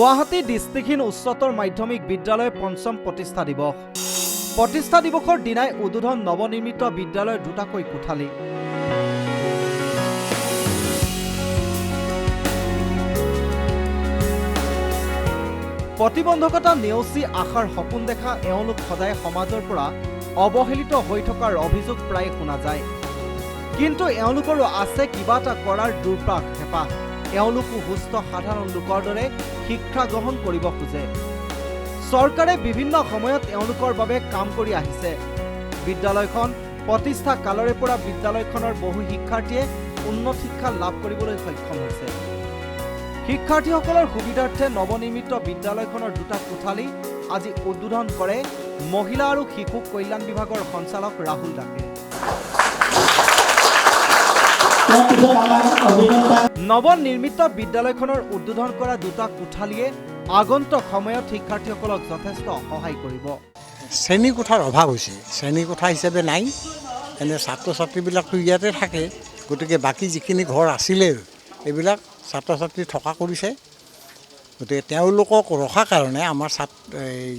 গুৱাহাটী ডিষ্ট্ৰিক্টহীন উচ্চতৰ মাধ্যমিক বিদ্যালয় পঞ্চম প্ৰতিষ্ঠা দিৱস। প্ৰতিষ্ঠা দিৱসৰ দিনাই উদ্বোধন নৱনিৰ্মিত বিদ্যালয়ৰ দুটাকৈ কোঠালি। প্ৰতিবন্ধকতা নেওচি আশাৰ সপোন দেখা এওঁলোক সদায় সমাজৰ পৰা অৱহেলিত হৈ থকাৰ অভিযোগ প্ৰায় শুনা যায়। কিন্তু এওঁলোকৰো আছে কিবা এটা কৰাৰ দুৰ্প্ৰাস হেঁপাহ। এওঁলোকো সুস্থ সাধাৰণ লোকৰ দৰে শিক্ষা গ্ৰহণ কৰিব খোজে। চৰকাৰে বিভিন্ন সময়ত এওঁলোকৰ বাবে কাম কৰি আহিছে। বিদ্যালয়খন প্ৰতিষ্ঠা কালৰে পৰা বিদ্যালয়খনৰ বহু শিক্ষাৰ্থীয়ে উন্নত শিক্ষা লাভ কৰিবলৈ সক্ষম হৈছে। শিক্ষাৰ্থীসকলৰ সুবিধাৰ্থে নৱনিৰ্মিত বিদ্যালয়খনৰ দুটা কোঠালি আজি উদ্বোধন কৰে মহিলা আৰু শিশু কল্যাণ বিভাগৰ সঞ্চালক ৰাহুল দাসে। নৱনিৰ্মিত বিদ্যালয়খনৰ উদ্বোধন কৰা দুটা কোঠালিয়ে আগন্তুক সময়ত শিক্ষাৰ্থীসকলক যথেষ্ট সহায় কৰিব। শ্ৰেণীকোঠাৰ অভাৱ হৈছে, শ্ৰেণীকোঠা হিচাপে নাই, এনে ছাত্ৰ ছাত্ৰীবিলাক ইয়াতে থাকে। গতিকে বাকী যিখিনি ঘৰ আছিলে এইবিলাক ছাত্ৰ ছাত্ৰী থকা কৰিছে। গতিকে তেওঁলোকক ৰখাৰ কাৰণে আমাৰ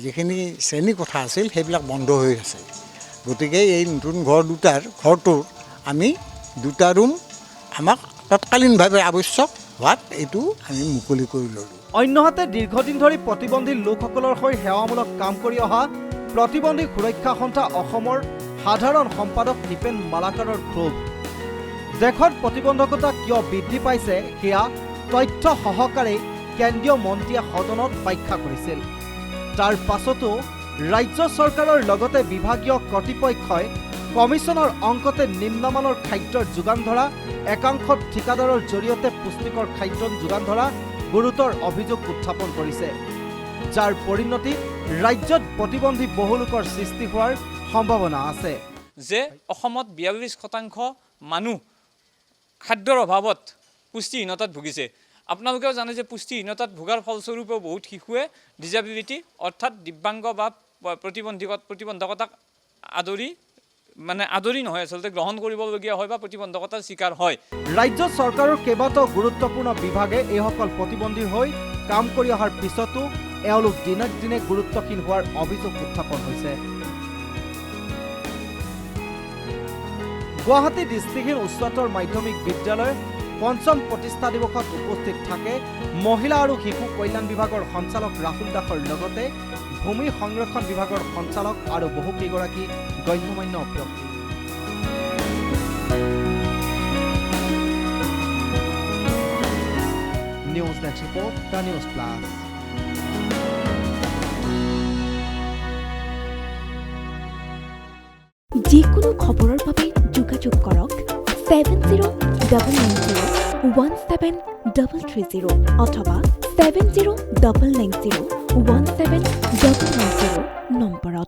যিখিনি শ্ৰেণীকোঠা আছিল সেইবিলাক বন্ধ হৈ আছে। গতিকে এই নতুন ঘৰটোৰ আমি দুটা ৰুম আমাক তৎকালীনভাৱে আৱশ্যক হোৱাত এইটো আমি মুকলি কৰি ল'লোঁ। অন্যহাতে দীৰ্ঘদিন ধৰি প্ৰতিবন্ধী লোকসকলৰ হৈ সেৱামূলক কাম কৰি অহা প্ৰতিবন্ধী সুৰক্ষা সন্থা অসমৰ সাধাৰণ সম্পাদক নিপেন মালাকাৰৰ ক্ষোভ। দেশত প্ৰতিবন্ধকতা কিয় বৃদ্ধি পাইছে সেয়া তথ্য সহকাৰে কেন্দ্ৰীয় মন্ত্ৰীয়ে সদনত ব্যাখ্যা কৰিছিল। তাৰ পাছতো ৰাজ্য চৰকাৰৰ লগতে বিভাগীয় কৰ্তৃপক্ষই কমিছনৰ অংকতে নিম্নমানৰ খাদ্যৰ যোগান ধৰা, একাংশত ঠিকাদাৰৰ জৰিয়তে পুষ্টিকৰ খাদ্য যোগান ধৰা গুৰুতৰ অভিযোগ উত্থাপন কৰিছে, যাৰ পৰিণতিত ৰাজ্যত প্ৰতিবন্ধী বহু লোকৰ সৃষ্টি হোৱাৰ সম্ভাৱনা আছে। যে অসমত 42% মানুহ খাদ্যৰ অভাৱত পুষ্টিহীনতাত ভুগিছে। আপোনালোকেও জানে যে পুষ্টিহীনতাত ভোগাৰ ফলস্বৰূপেও বহুত শিশুৱে ডিজেবিলিটি অৰ্থাৎ দিব্যাংগ বা প্ৰতিবন্ধকতাক আদৰি নহয়, আচলতে গ্ৰহণ কৰিবলগীয়া হয় বা প্ৰতিবন্ধকতাৰ চিকাৰ হয়। ৰাজ্য চৰকাৰৰ কেইবাটাও গুৰুত্বপূৰ্ণ বিভাগে এইসকল প্ৰতিবন্ধীৰ হৈ কাম কৰি অহাৰ পিছতো এওঁলোক দিনক দিনে গুৰুত্বহীন হোৱাৰ অভিযোগ উত্থাপন হৈছে। গুৱাহাটী ডিষ্ট্ৰিক্টহীন উচ্চতৰ মাধ্যমিক বিদ্যালয়ৰ পঞ্চম প্ৰতিষ্ঠা দিৱসত উপস্থিত থাকে মহিলা আৰু শিশু কল্যাণ বিভাগৰ সঞ্চালক ৰাহুল দাসৰ লগতে ভূমি সংৰক্ষণ বিভাগৰ সঞ্চালক আৰু বহুকেইগৰাকী গণ্যমান্য ব্যক্তি। News desk report, the news plus. যিকোনো খবৰৰ বাবে যোগাযোগ কৰক 7099017330 অথবা 7099017390 নম্বৰত।